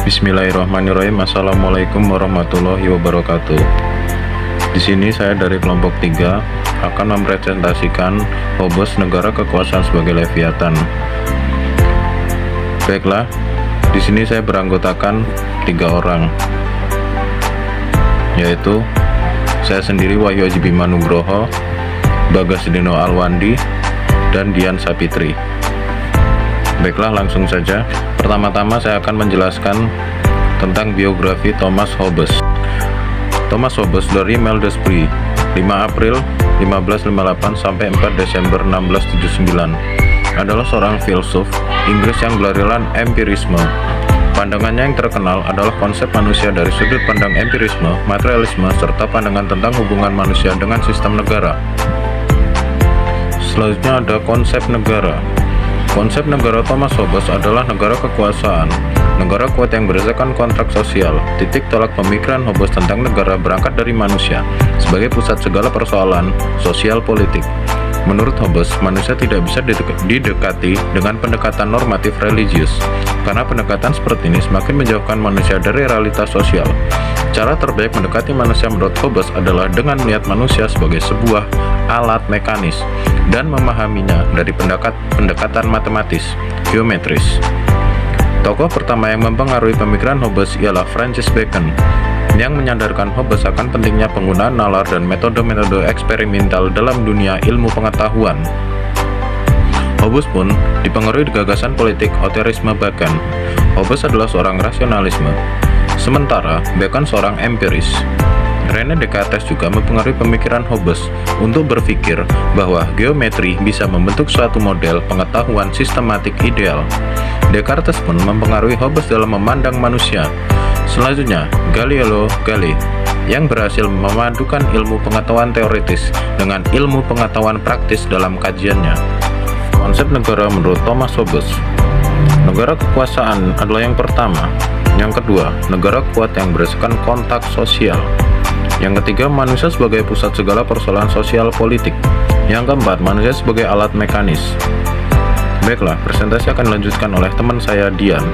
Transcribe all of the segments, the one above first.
Bismillahirrahmanirrahim. Assalamualaikum warahmatullahi wabarakatuh. Di sini saya dari kelompok 3 akan mempresentasikan Hobos negara kekuasaan sebagai Leviathan. Baiklah, di sini saya beranggotakan 3 orang, yaitu saya sendiri Wahyu Aji Bima Nugroho, Bagas Dino Alwandi, dan Dian Sapitri. Baiklah, langsung saja. Pertama-tama saya akan menjelaskan tentang biografi Thomas Hobbes. Thomas Hobbes dari Malmesbury, 5 April 1558 sampai 4 Desember 1679, adalah seorang filsuf Inggris yang beraliran empirisme. Pandangannya yang terkenal adalah konsep manusia dari sudut pandang empirisme, materialisme, serta pandangan tentang hubungan manusia dengan sistem negara. Selanjutnya ada konsep negara. Konsep negara Thomas Hobbes adalah negara kekuasaan, negara kuat yang berdasarkan kontrak sosial. Titik tolak pemikiran Hobbes tentang negara berangkat dari manusia sebagai pusat segala persoalan sosial politik. Menurut Hobbes, manusia tidak bisa didekati dengan pendekatan normatif religius, karena pendekatan seperti ini semakin menjauhkan manusia dari realitas sosial. Cara terbaik mendekati manusia menurut Hobbes adalah dengan melihat manusia sebagai sebuah alat mekanis dan memahaminya dari pendekatan matematis, geometris. Tokoh pertama yang mempengaruhi pemikiran Hobbes ialah Francis Bacon, yang menyadarkan Hobbes akan pentingnya penggunaan nalar dan metode-metode eksperimental dalam dunia ilmu pengetahuan. Hobbes pun dipengaruhi gagasan politik oterisme Bacon. Hobbes adalah seorang rasionalisme, sementara Bacon seorang empiris. René Descartes juga mempengaruhi pemikiran Hobbes untuk berpikir bahwa geometri bisa membentuk suatu model pengetahuan sistematik ideal. Descartes pun mempengaruhi Hobbes dalam memandang manusia. Selanjutnya, Galileo Galilei yang berhasil memadukan ilmu pengetahuan teoritis dengan ilmu pengetahuan praktis dalam kajiannya. Konsep negara menurut Thomas Hobbes. Negara kekuasaan adalah yang pertama. Yang kedua, negara kuat yang berdasarkan kontak sosial. Yang ketiga, manusia sebagai pusat segala persoalan sosial politik. Yang keempat, manusia sebagai alat mekanis. Baiklah, presentasi akan dilanjutkan oleh teman saya, Dian.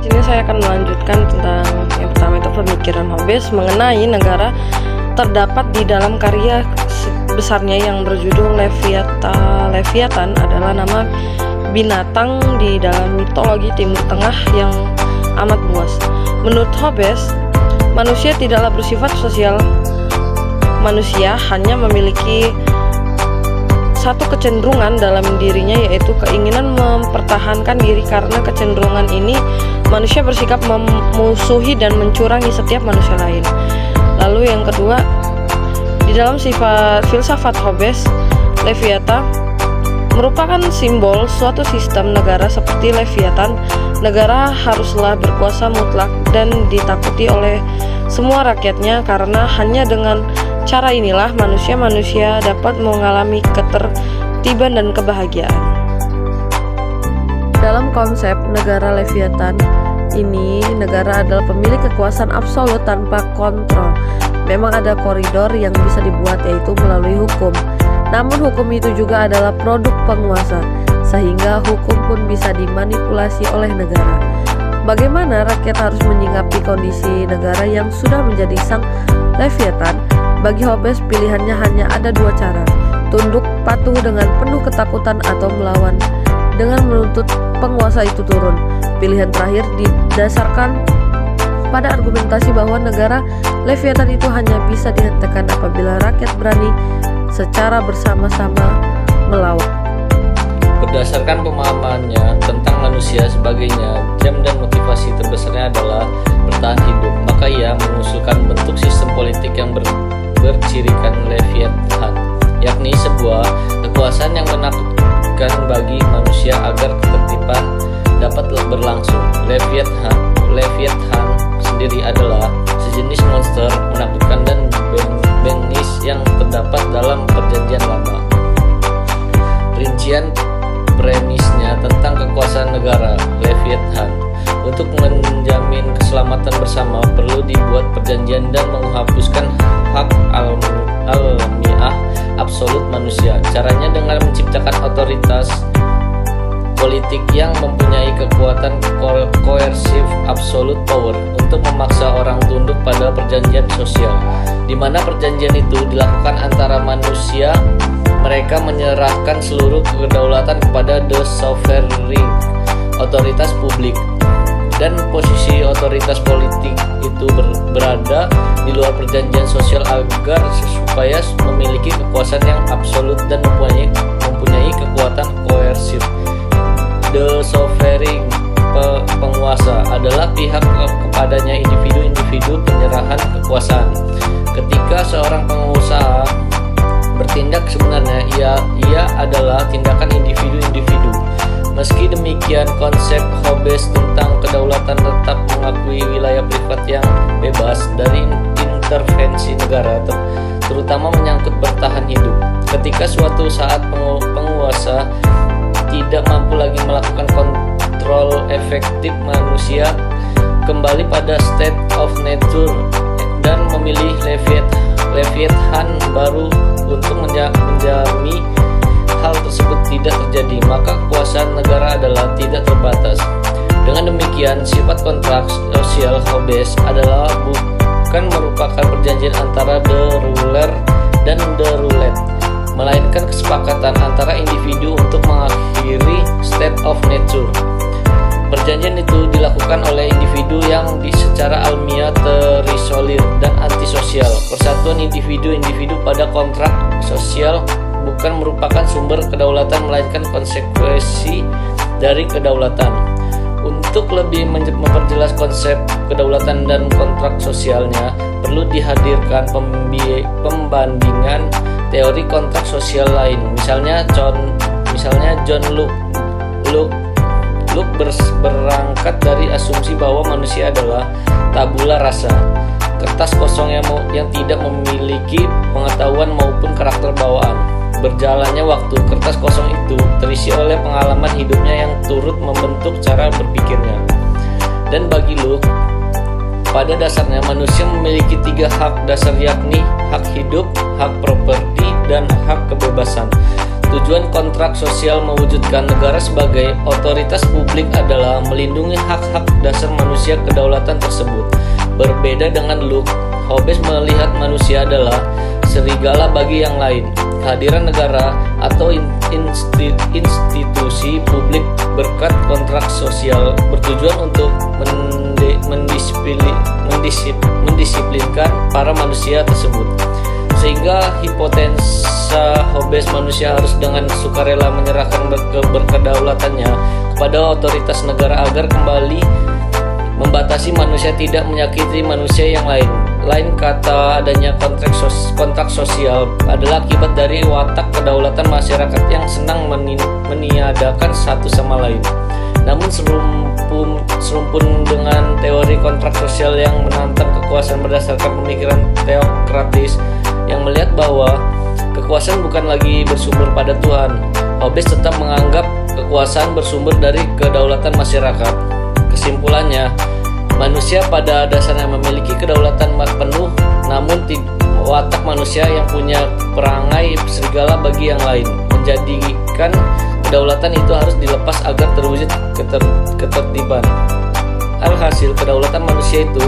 Di sini saya akan melanjutkan tentang yang pertama itu pemikiran Hobbes mengenai negara. Terdapat di dalam karya besarnya yang berjudul Leviathan adalah nama binatang di dalam mitologi Timur Tengah yang amat luas. Menurut Hobbes, manusia tidaklah bersifat sosial. Manusia hanya memiliki satu kecenderungan dalam dirinya, yaitu keinginan mempertahankan diri. Karena kecenderungan ini, manusia bersikap memusuhi dan mencurangi setiap manusia lain. Lalu yang kedua, di dalam sifat filsafat Hobbes, Leviathan merupakan simbol suatu sistem negara. Seperti Leviathan, negara haruslah berkuasa mutlak dan ditakuti oleh semua rakyatnya, karena hanya dengan cara inilah manusia dapat mengalami ketertiban dan kebahagiaan. Dalam konsep negara Leviathan ini, negara adalah pemilik kekuasaan absolut tanpa kontrol. Memang ada koridor yang bisa dibuat, yaitu melalui hukum. Namun hukum itu juga adalah produk penguasa, sehingga hukum pun bisa dimanipulasi oleh negara. Bagaimana rakyat harus menyikapi kondisi negara yang sudah menjadi sang Leviathan? Bagi Hobbes, pilihannya hanya ada 2 cara: tunduk patuh dengan penuh ketakutan, atau melawan dengan menuntut penguasa itu turun. Pilihan terakhir didasarkan pada argumentasi bahwa negara Leviathan itu hanya bisa dihentikan apabila rakyat berani secara bersama-sama melawan. Berdasarkan pemahamannya tentang manusia sebagainya, jam dan motivasi terbesarnya adalah bertahan hidup, maka ia mengusulkan bentuk sistem politik yang bercirikan Leviathan, yakni sebuah kekuasaan yang menakutkan bagi manusia agar ketertiban dapat berlangsung. Leviathan sendiri adalah sejenis monster menakutkan dan bengis yang terdapat dalam Perjanjian Lama. Rincian premisnya tentang kekuasaan negara Leviathan. Untuk menjamin keselamatan bersama, perlu dibuat perjanjian dan menghapuskan hak alamiah absolut manusia. Caranya dengan menciptakan otoritas politik yang mempunyai kekuatan koersif absolut absolute power untuk memaksa orang tunduk pada perjanjian sosial, di mana perjanjian itu dilakukan antara manusia. Mereka menyerahkan seluruh kedaulatan kepada the sovereign, otoritas publik, dan posisi otoritas politik itu berada di luar perjanjian sosial agar supaya memiliki kekuasaan yang absolut dan mempunyai kekuatan koersif. The sovereign, penguasa, adalah pihak kepadanya individu-individu penyerahan kekuasaan. Ketika seorang pengusaha bertindak, sebenarnya ia adalah tindakan individu-individu. Meski demikian, konsep Hobbes tentang kedaulatan tetap mengakui wilayah privat yang bebas dari intervensi negara, terutama menyangkut bertahan hidup. Ketika suatu saat penguasa tidak mampu lagi melakukan kontrol efektif, manusia kembali pada state of nature dan memilih Leviathan baru untuk menjamin hal tersebut tidak terjadi, maka kekuasaan negara adalah tidak terbatas. Dengan demikian, sifat kontrak sosial Hobbes adalah bukan merupakan perjanjian antara the ruler dan the ruled, melainkan kesepakatan antara individu untuk mengakhiri state of nature. Perjanjian itu dilakukan oleh individu yang secara alamiah terisolir dan antisosial. Persatuan individu-individu pada kontrak sosial bukan merupakan sumber kedaulatan, melainkan konsekuensi dari kedaulatan. Untuk lebih memperjelas konsep kedaulatan dan kontrak sosialnya, perlu dihadirkan pembandingan teori kontrak sosial lain. Misalnya John Locke berangkat dari asumsi bahwa manusia adalah tabula rasa, kertas kosong yang tidak memiliki pengetahuan maupun karakter bawaan. Berjalannya waktu, kertas kosong itu terisi oleh pengalaman hidupnya yang turut membentuk cara berpikirnya. Dan bagi Locke, pada dasarnya manusia memiliki 3 hak dasar, yakni hak hidup, hak properti, dan hak kebebasan. Tujuan kontrak sosial mewujudkan negara sebagai otoritas publik adalah melindungi hak-hak dasar manusia. Kedaulatan tersebut berbeda dengan Locke. Hobbes melihat manusia adalah serigala bagi yang lain. Kehadiran negara atau institusi publik berkat kontrak sosial bertujuan untuk mendisiplinkan para manusia tersebut. Sehingga hipotensa Hobbes, manusia harus dengan sukarela menyerahkan berkedaulatannya kepada otoritas negara agar kembali membatasi manusia tidak menyakiti manusia yang lain. Lain kata, adanya kontrak sosial adalah akibat dari watak kedaulatan masyarakat yang senang meniadakan satu sama lain. Namun serumpun dengan teori kontrak sosial yang menantang kekuasaan berdasarkan pemikiran teokratis yang melihat bahwa kekuasaan bukan lagi bersumber pada Tuhan, Hobbes tetap menganggap kekuasaan bersumber dari kedaulatan masyarakat. Kesimpulannya, manusia pada dasarnya memiliki kedaulatan penuh, namun watak manusia yang punya perangai serigala bagi yang lain menjadikan kedaulatan itu harus dilepas agar terwujud ketertiban. Alhasil, kedaulatan manusia itu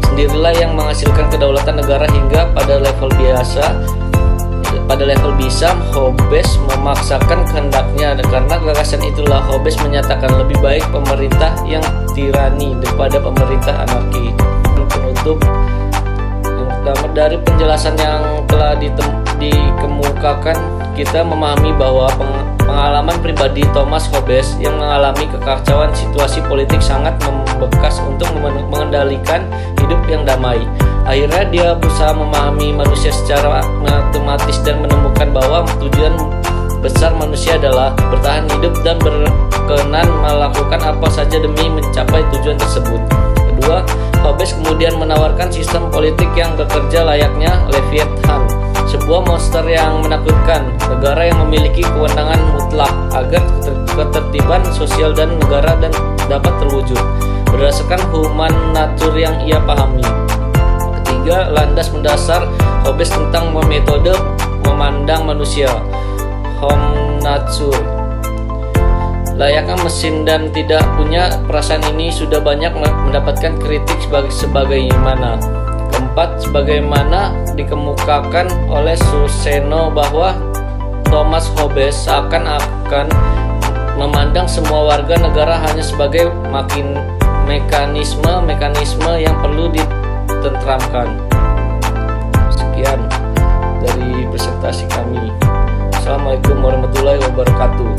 sendirilah yang menghasilkan kedaulatan negara hingga pada level bisa Hobbes memaksakan kehendaknya. Karena gagasan itulah Hobbes menyatakan lebih baik pemerintah yang tirani daripada pemerintah anarki. Penutup, yang pertama, dari penjelasan yang telah dikemukakan, kita memahami bahwa pengalaman pribadi Thomas Hobbes yang mengalami kekacauan situasi politik sangat membekas untuk mengendalikan hidup yang damai. Akhirnya dia berusaha memahami manusia secara matematis dan menemukan bahwa tujuan besar manusia adalah bertahan hidup dan berkenan melakukan apa saja demi mencapai tujuan tersebut. Kedua, Hobbes kemudian menawarkan sistem politik yang bekerja layaknya Leviathan, sebuah monster yang menakutkan, negara yang memiliki kewenangan mutlak agar ketertiban sosial dan negara dapat terwujud berdasarkan human nature yang ia pahami. Ketiga, landas mendasar Hobbes tentang metode memandang manusia, homo nature. Layaknya mesin dan tidak punya perasaan ini sudah banyak mendapatkan kritik sebagaimana. Keempat, sebagaimana dikemukakan oleh Suseno bahwa Thomas Hobbes seakan-akan memandang semua warga negara hanya sebagai mekanisme yang perlu ditentramkan. Sekian dari presentasi kami. Assalamualaikum warahmatullahi wabarakatuh.